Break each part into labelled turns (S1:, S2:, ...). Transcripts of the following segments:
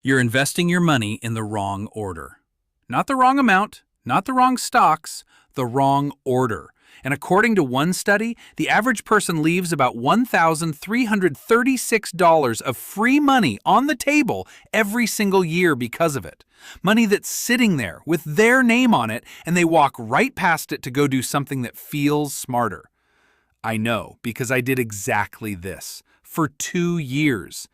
S1: You're investing your money in the wrong order. Not the wrong amount, not the wrong stocks, the wrong order. And according to one study, the average person leaves about $1,336 of free money on the table every single year because of it. Money that's sitting there with their name on it, and they walk right past it to go do something that feels smarter. I know, because I did exactly this for 2 years.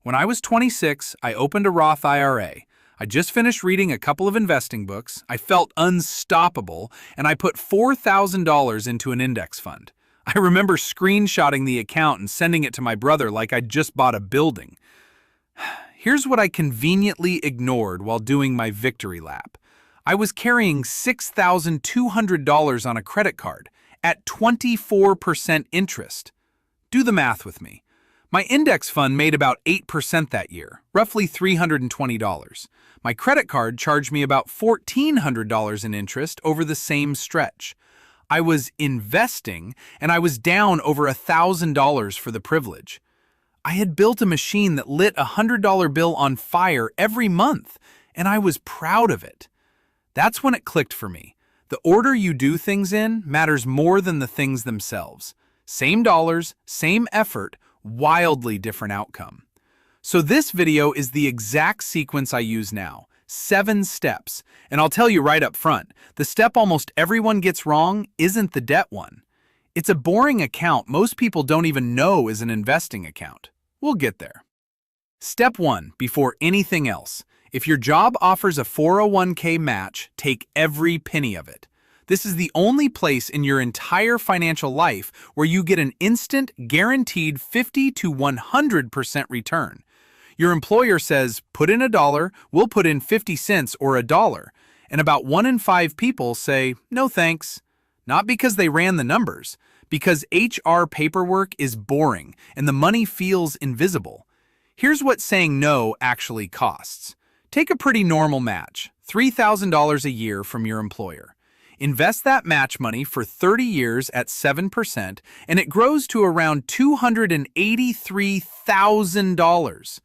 S1: When I was 26, I opened a Roth IRA. I just finished reading a couple of investing books, I felt unstoppable, and I put $4,000 into an index fund. I remember screenshotting the account and sending it to my brother like I'd just bought a building. Here's what I conveniently ignored while doing my victory lap. I was carrying $6,200 on a credit card at 24% interest. Do the math with me. My index fund made about 8% that year, roughly $320. My credit card charged me about $1,400 in interest over the same stretch. I was investing, and I was down over $1,000 for the privilege. I had built a machine that lit a $100 bill on fire every month, and I was proud of it. That's when it clicked for me. The order you do things in matters more than the things themselves. Same dollars, same effort, wildly different outcome. So this video is the exact sequence I use now. 7 steps. And I'll tell you right up front, the step almost everyone gets wrong isn't the debt one. It's a boring account most people don't even know is an investing account. We'll get there. Step 1, before anything else. If your job offers a 401k match, take every penny of it. This is the only place in your entire financial life where you get an instant, guaranteed 50 to 100% return. Your employer says, put in $1, we'll put in 50 cents or $1. And about 1 in 5 people say, no thanks. Not because they ran the numbers, because HR paperwork is boring and the money feels invisible. Here's what saying no actually costs. Take a pretty normal match, $3,000 a year from your employer. Invest that match money for 30 years at 7%, and it grows to around $283,000.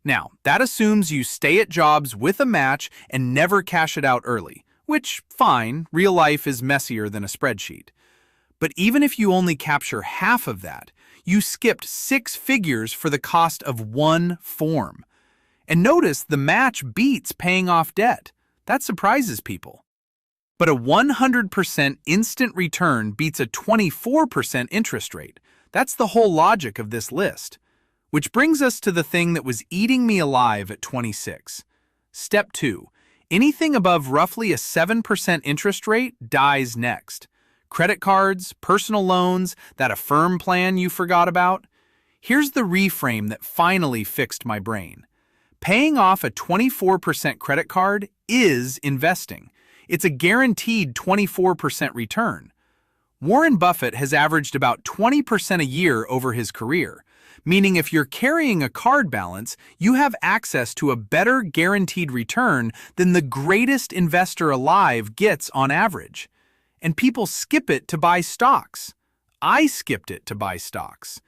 S1: Now, that assumes you stay at jobs with a match and never cash it out early, which, fine, real life is messier than a spreadsheet. But even if you only capture half of that, you skipped 6 figures for the cost of one form. And notice the match beats paying off debt. That surprises people. But a 100% instant return beats a 24% interest rate. That's the whole logic of this list. Which brings us to the thing that was eating me alive at 26. Step 2. Anything above roughly a 7% interest rate dies next. Credit cards, personal loans, that Affirm plan you forgot about. Here's the reframe that finally fixed my brain. Paying off a 24% credit card is investing. It's a guaranteed 24% return. Warren Buffett has averaged about 20% a year over his career, meaning if you're carrying a card balance, you have access to a better guaranteed return than the greatest investor alive gets on average. And people skip it to buy stocks. I skipped it to buy stocks.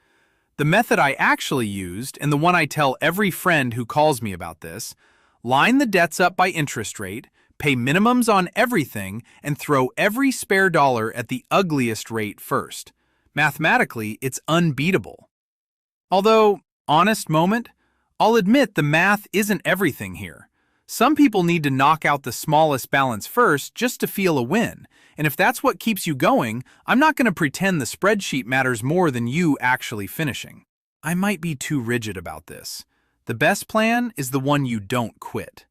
S1: The method I actually used, and the one I tell every friend who calls me about this, line the debts up by interest rate, pay minimums on everything, and throw every spare dollar at the ugliest rate first. Mathematically, it's unbeatable. Although, honest moment, I'll admit the math isn't everything here. Some people need to knock out the smallest balance first just to feel a win, and if that's what keeps you going, I'm not going to pretend the spreadsheet matters more than you actually finishing. I might be too rigid about this. The best plan is the one you don't quit.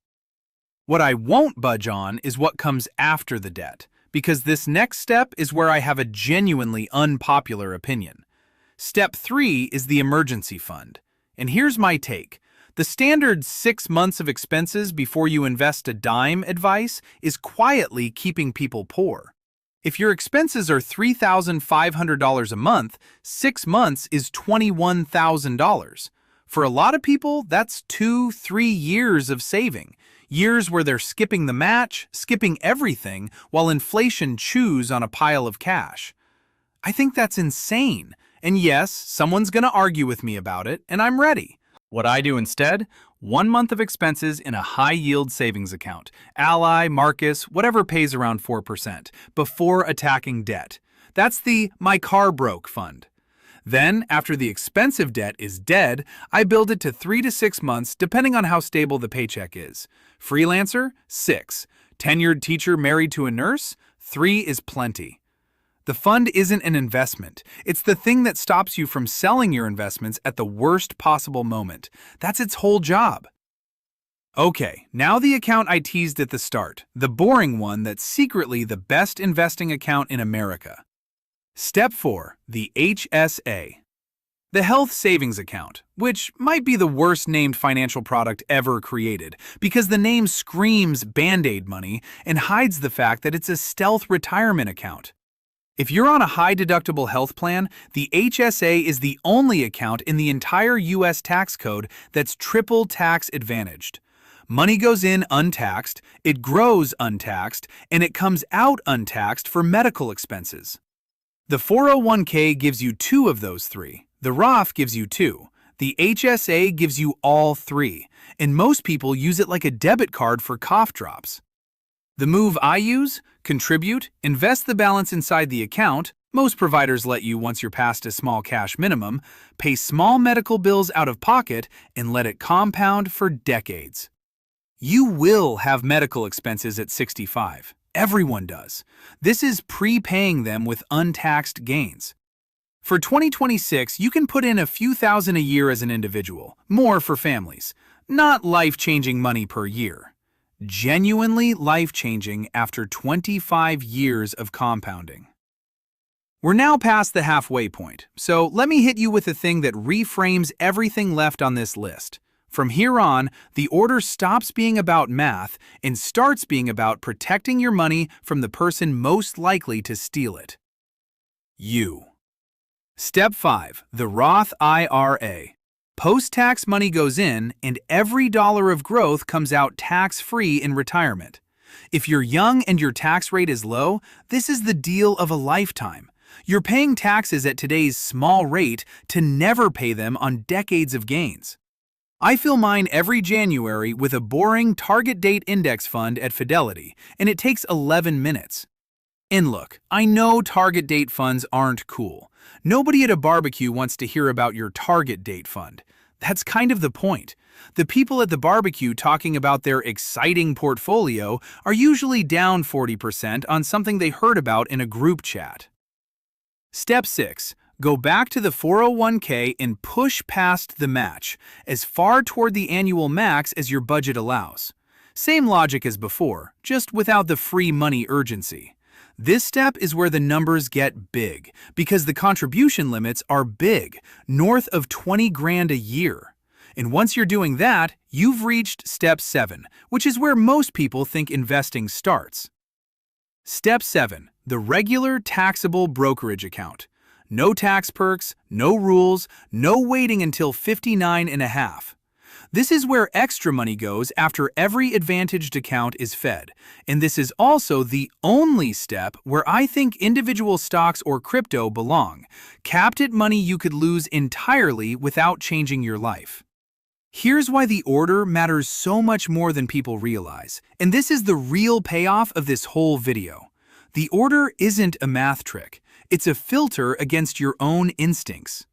S1: What I won't budge on is what comes after the debt, because this next step is where I have a genuinely unpopular opinion. Step 3 is the emergency fund. And here's my take. The standard 6 months of expenses before you invest a dime advice is quietly keeping people poor. If your expenses are $3,500 a month, 6 months is $21,000. For a lot of people, that's 2-3 years of saving. Years where they're skipping the match, skipping everything, while inflation chews on a pile of cash. I think that's insane. And yes, someone's gonna argue with me about it, and I'm ready. What I do instead? 1 month of expenses in a high-yield savings account, Ally, Marcus, whatever pays around 4%, before attacking debt. That's the My Car Broke fund. Then, after the expensive debt is dead, I build it to 3 to 6 months depending on how stable the paycheck is. Freelancer? 6. Tenured teacher married to a nurse? 3 is plenty. The fund isn't an investment. It's the thing that stops you from selling your investments at the worst possible moment. That's its whole job. Okay, now the account I teased at the start, the boring one that's secretly the best investing account in America. Step 4. The HSA. The Health Savings Account, which might be the worst named financial product ever created because the name screams Band-Aid money and hides the fact that it's a stealth retirement account. If you're on a high-deductible health plan, the HSA is the only account in the entire U.S. tax code that's triple tax advantaged. Money goes in untaxed, it grows untaxed, and it comes out untaxed for medical expenses. The 401k gives you 2 of those 3. The Roth gives you 2. The HSA gives you all 3, and most people use it like a debit card for cough drops. The move I use? Contribute, invest the balance inside the account. Most providers let you once you're past a small cash minimum, pay small medical bills out of pocket, and let it compound for decades. You will have medical expenses at 65. Everyone does. This is prepaying them with untaxed gains. For 2026, you can put in a few thousand a year as an individual, more for families. Not life-changing money per year. Genuinely life-changing after 25 years of compounding. We're now past the halfway point, so let me hit you with a thing that reframes everything left on this list. From here on, the order stops being about math and starts being about protecting your money from the person most likely to steal it. You. Step 5. The Roth IRA. Post-tax money goes in, and every dollar of growth comes out tax-free in retirement. If you're young and your tax rate is low, this is the deal of a lifetime. You're paying taxes at today's small rate to never pay them on decades of gains. I fill mine every January with a boring target date index fund at Fidelity, and it takes 11 minutes. And look, I know target date funds aren't cool. Nobody at a barbecue wants to hear about your target date fund. That's kind of the point. The people at the barbecue talking about their exciting portfolio are usually down 40% on something they heard about in a group chat. Step 6. Go back to the 401k and push past the match, as far toward the annual max as your budget allows. Same logic as before, just without the free money urgency. This step is where the numbers get big, because the contribution limits are big, north of 20 grand a year. And once you're doing that, you've reached step 7, which is where most people think investing starts. Step 7. The regular taxable brokerage account. No tax perks, no rules, no waiting until 59 and a half. This is where extra money goes after every advantaged account is fed, and this is also the only step where I think individual stocks or crypto belong, capped at money you could lose entirely without changing your life. Here's why the order matters so much more than people realize, and this is the real payoff of this whole video. The order isn't a math trick, it's a filter against your own instincts.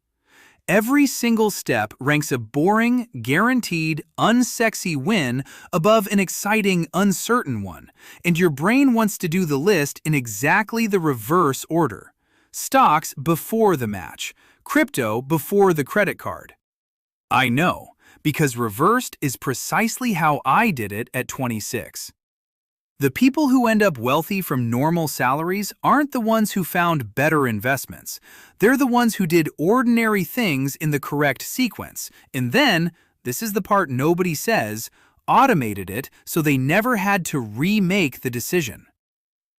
S1: Every single step ranks a boring, guaranteed, unsexy win above an exciting, uncertain one, and your brain wants to do the list in exactly the reverse order. Stocks before the match, crypto before the credit card. I know, because reversed is precisely how I did it at 26. The people who end up wealthy from normal salaries aren't the ones who found better investments. They're the ones who did ordinary things in the correct sequence, and then, this is the part nobody says, automated it so they never had to remake the decision.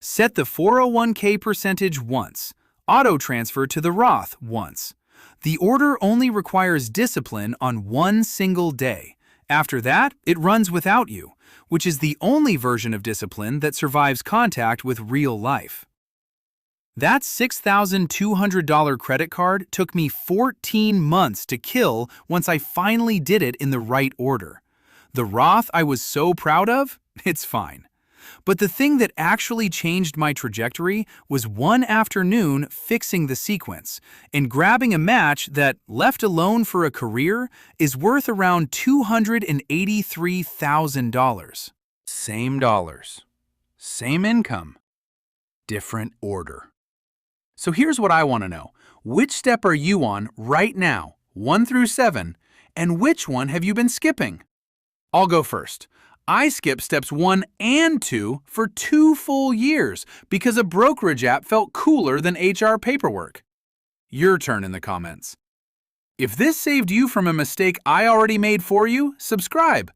S1: Set the 401k percentage once. Auto-transfer to the Roth once. The order only requires discipline on one single day. After that, it runs without you, which is the only version of discipline that survives contact with real life. That $6,200 credit card took me 14 months to kill once I finally did it in the right order. The Roth I was so proud of? It's fine. But the thing that actually changed my trajectory was one afternoon fixing the sequence and grabbing a match that, left alone for a career, is worth around $283,000. Same dollars, same income, different order. So here's what I want to know. Which step are you on right now, 1 through 7, and which one have you been skipping? I'll go first. I skipped steps 1 and 2 for 2 full years because a brokerage app felt cooler than HR paperwork. Your turn in the comments. If this saved you from a mistake I already made for you, subscribe.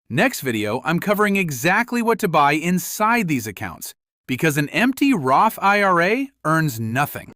S1: Next video, I'm covering exactly what to buy inside these accounts because an empty Roth IRA earns nothing.